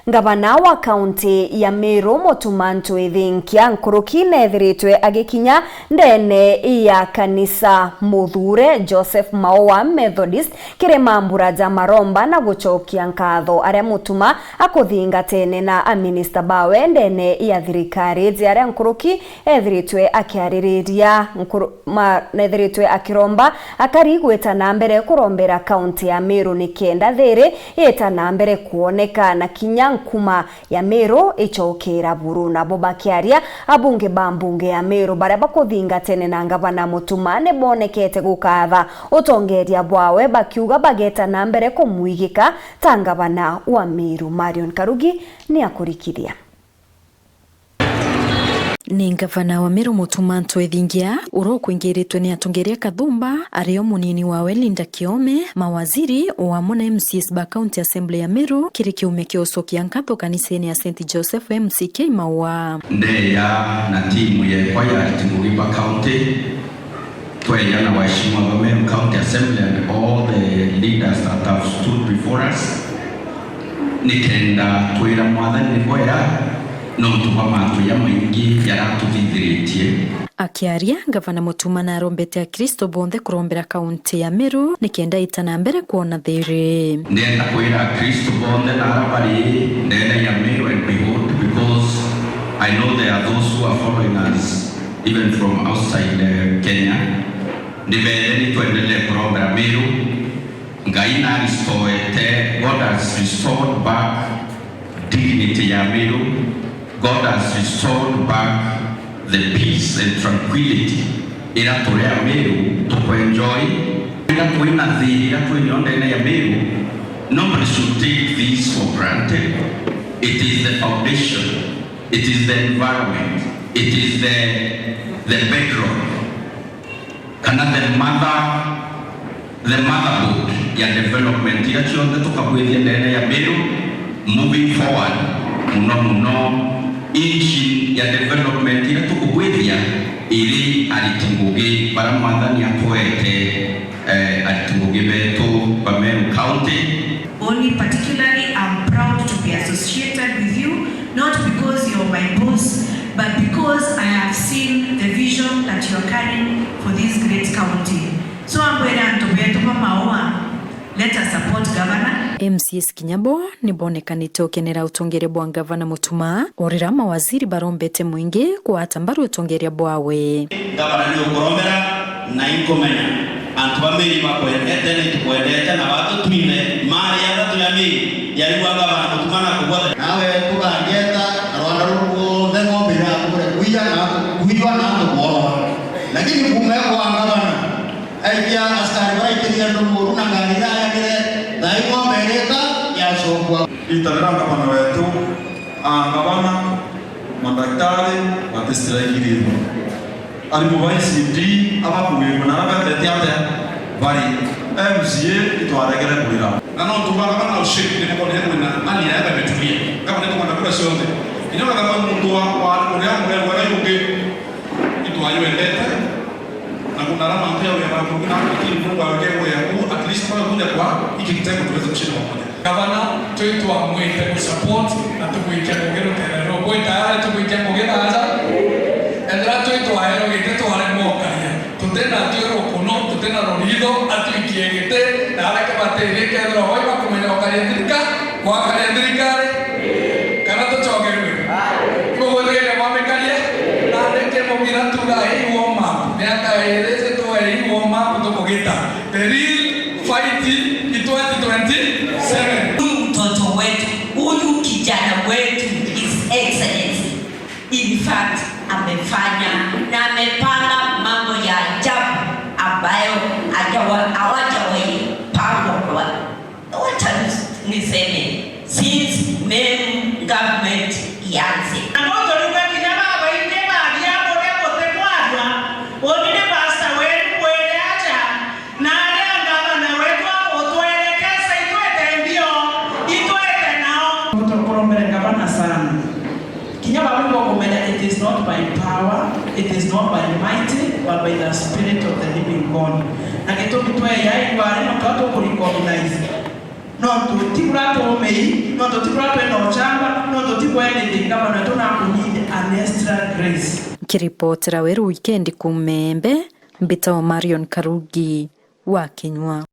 Gavana wa kaunti ya Meru Motumanto Ithinkia Nkuruki nethiritwe agikinya ndene ya kanisa Muthure Joseph Maua Methodist kirema Mburaja Maromba na gucokia nkatho aria mutuma akuthingatene na minister bawe ndene ya thirikari aria Nkuruki ethiritwe akiaririria nethiritwe akiromba akarigweta na mbere kurombera kaunti ya Meru nikenda thiri eta na mbere kuoneka na kinya nkuma ya Meru ichokera buru na bobakiaria abunge bambunge ya Meru baria bakuthingatene na gavana Mutuma ne bonekete gukatha utongeria bwawe bakiuga bageta na mbere kumwigika ta gavana wa Meru. Marion Karugi ni akurikithia. Ni gavana wa Meru Motumanto Ithinkia urokuingiritwe ni atongeria Kathumba ario munini wawe Linda Kiome mawaziri wa mona MCs ba County Assembly ya Meru kiri kiume kiocokia nkatho kaniseni ya St Joseph MCK Maua ndeya na timu ya kwaya Tinguiba County twenya na waheshimiwa wa Meru County Assembly and all the leaders that have stood before us nikenda twira mwathani ni kwera no tuba matu ya maingi yaratuvithiritie. Akiaria gavana Mutuma na arombete a Kristo bonthe kurombera kaunti ya Meru nikenda itana mbere kuona thiri. Ndenda kwira Kristo bonthe na arabari ndenda ya Meru and behold, because I know there are those who are following us even from outside Kenya. Ndibere tuendelee kurombera Meru. Ngai na restored, God has restored back dignity ya Meru. God has restored back the peace and tranquility ila tulea Meru to enjoy. Ila kuina thiri ila tuenionda ina ya Meru. Nobody should take this for granted. It is the foundation. It is the environment. It is the bedrock. Kana the motherboard ya development ila chionde tukabwithia ndene ya Meru moving forward muno inchi ya development ila tukubwithia ili alitingugi bara mwathani atwete alitingugi betu ba Meru County. Only particularly I'm proud to be associated with you, not because you're my boss, but because I have seen the vision that you're carrying for this great county. So I'm going to Maua. Let us support governor. MCS Kinyabo ni bonekanite ukenera utongeria bwa gavana Mutuma orira mawaziri barombete mwingi kwa atambaru utongeria bwawe. Gavana ni ukorombera na inkomenya antwamiri makwendete ni tukwendete na watu twine mari ya tuyami yali wa gavana Mutuma na kubothe nawe tukangeta rwanda ruko ndemo bila kule kuya na kuiwa na kuoa lakini kumeko gavana aikia askari waitiria ndumuru na ngarira yagire daimo mereka ya sokwa itanira gavana wetu gavana madaktari batistiraikiriru alimu wa ICD abakuwirwa na abatete ate bari MCA itwaregere kwira nano tubaga bana ushiki ni mko neno na nani ya betulia kama ndio kwa kula sonde inaona kama mtu wa ule wa yuge itwayo endete na kuna rama mpya ya mambo kuna kitu Mungu awekwe ya at least kwa kuja kwa hiki kitengo tuweze kushinda pamoja. Gavana twetu amwite ku support na tukuikia ngero tena robo tayari tukuikia ngero aza endra twetu aero gite to ale mokaria tutena tiro kuno tutena ronido atuikie gite na ala ke batere ke ro hoy ba kumenya okaria ndika kwa karia ndikare kana to chogerwe ko wole ya mamekaria na ndeke mo mira tuga hii woma miaka eleze to hii woma kutokogeta the real fight in 2027. Mtoto wetu huyu kijana wetu His Excellency in fact amefanya na amepanga mambo ya ajabu ambayo hawajawahi pangwa kwa wacha niseme since Meru government ianze. It is not by power, it is not by might, but by the Spirit of the living God. Na kitu kitwe ya ibari na watu ku recognize no tutibura to mei, no tutibura to no chamba, no tutibura anything governor to need an extra grace. Kiripotera weru weekend kumembe Mbita wa Marion Karugi wa Kinyua.